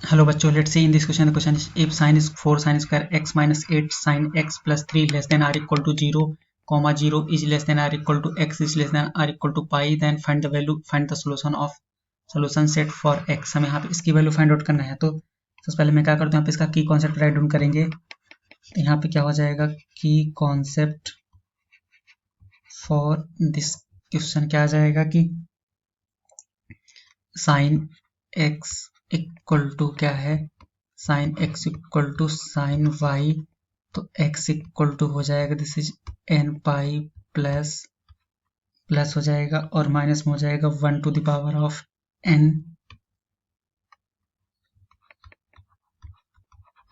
Hello बच्चों, let's see in this question. The question is if sin is 4 sin square x minus 8 sin x plus 3 less than or equal to 0, comma 0 is less than or equal to x is less than or equal to pi, then find the solution set for x. हमें यहाँ पे इसकी value find out करना है। तो सबसे पहले मैं क्या करता हूँ, यहाँ पे इसका की कॉन्सेप्ट राइट डाउन करेंगे। तो यहाँ पे क्या हो जाएगा, की कॉन्सेप्ट फॉर दिस क्वेश्चन क्या आ जाएगा कि साइन x इक्वल टू क्या है, sine x equal to sine y। तो x इक्वल टू हो जाएगा, this is n pi plus हो जाएगा और माइनस में हो जाएगा 1 to the power of n,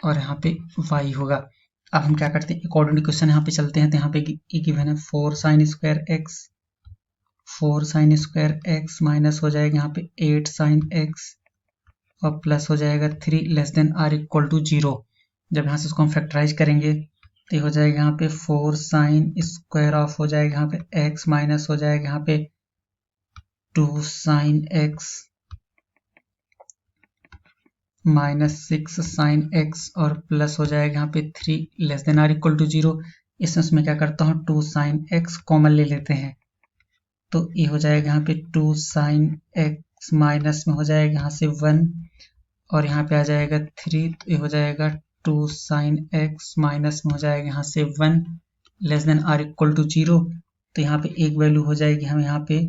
और यहाँ पे y होगा। अब हम क्या करते हैं, अकॉर्डिंग टू क्वेश्चन यहाँ पे चलते हैं। तो यहाँ पे गिवन है 4 साइन स्क्वायर x माइनस हो जाएगा यहाँ पे 8 साइन x और प्लस हो जाएगा 3 less than or equal to 0। जब यहाँ से इसको हम फैक्टराइज करेंगे तो हो जाएगा यहाँ पे 4 साइन स्क्वायर ऑफ हो जाएगा यहाँ पे x माइनस हो जाएगा यहाँ पे 2 sine x minus 6 sine x और प्लस हो जाएगा यहाँ पे 3 less than or equal to 0। इसमें क्या करता हूँ, 2 साइन x कॉमन ले लेते हैं। तो ये हो जाएगा यहाँ पे 2 साइन x माइनस में हो जाएगा यहाँ से 1 और यहाँ पे आ जाएगा 3। तो ये हो जाएगा 2 साइन x माइनस में हो जाएगा यहाँ से 1 less than or equal to 0। तो यहाँ पे एक वैल्यू हो जाएगी हम यहाँ पे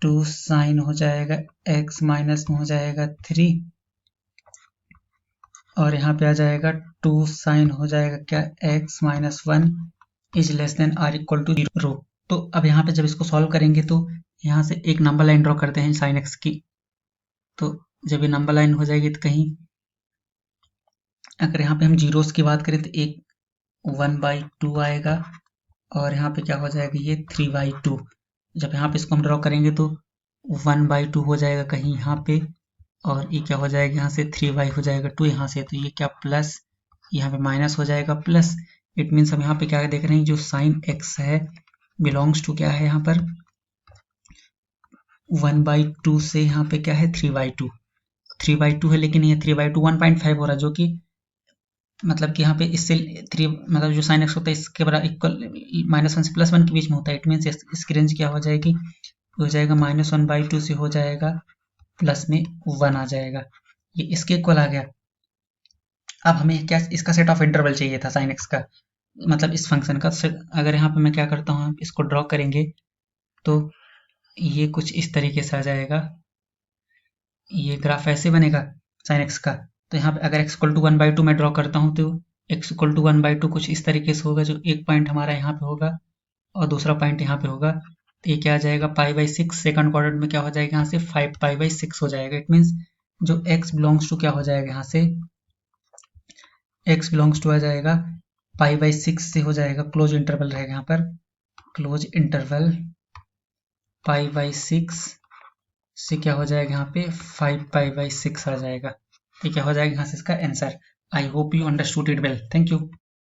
2 साइन हो जाएगा x माइनस में हो जाएगा 3 और यहाँ पे आ जाएगा 2 साइन हो जाएगा क्या, x minus 1 is less than or equal to 0। तो अब यहाँ पे जब इसको सॉल्व करेंगे तो यहाँ से एक नंबर लाइन ड्रॉ करते हैं साइन x की। तो जब ये नंबर लाइन हो जाएगी तो कहीं अगर यहाँ पे हम जीरोस की बात करें तो एक 1/2 आएगा और यहाँ पे क्या हो जाएगा, ये 3/2। जब यहाँ पे इसको हम ड्रॉ करेंगे तो 1/2 हो जाएगा कहीं यहाँ पे और ये क्या हो जाएगा, यहाँ से 3y हो जाएगा 2 यहाँ से। तो ये क्या प्लस, यहाँ पे माइनस हो जाएगा प्लस। इट मीन्स हम यहाँ पे क्या देख रहे हैं, जो साइन x है बिलोंग्स टू क्या है, यहाँ पर 1/2 से यहाँ पे क्या है 3/2 है, लेकिन ये 3/2 1.5 हो रहा है, जो कि मतलब कि यहाँ पे इससे 3 मतलब जो साइन x होता है इसके बराबर इक्वल -1 से +1 के बीच में होता है। इट मीन्स इसकी रेंज क्या हो जाएगी, हो जाएगा -1/2 से हो जाएगा प्लस में 1 आ जाएगा। ये इसके इक्वल आ गया। अब हमें क्या, इसका सेट ऑफ इंटरवल चाहिए था साइन x का, मतलब इस फंक्शन का। अगर यहाँ पे मैं क्या करता हूँ, इसको ड्रॉ करेंगे तो ये कुछ इस तरीके से आ जाएगा। ये ग्राफ ऐसे बनेगा साइन x का। तो यहाँ पे अगर x इक्वल टू 1/2 मैं ड्रॉ करता हूँ तो x इक्वल टू 1/2 कुछ इस तरीके से होगा, जो एक पॉइंट हमारा यहाँ पे होगा और दूसरा पॉइंट यहाँ पे होगा। तो ये क्या आ जाएगा π/6। सेकंड क्वाड्रेंट में क्या हो जाएगा, यहाँ से 5π/6 हो जाएगा। इट मीन्स जो x बिलोंग्स टू क्या हो जाएगा, यहाँ से x बिलोंग्स टू आ जाएगा π/6 से हो जाएगा, क्लोज इंटरवल रहेगा यहाँ पर, क्लोज इंटरवल π/6 से क्या हो जाएगा, यहाँ पे 5π/6 आ जाएगा। ये क्या हो जाएगा यहाँ से इसका answer. I hope you understood it well. Thank you.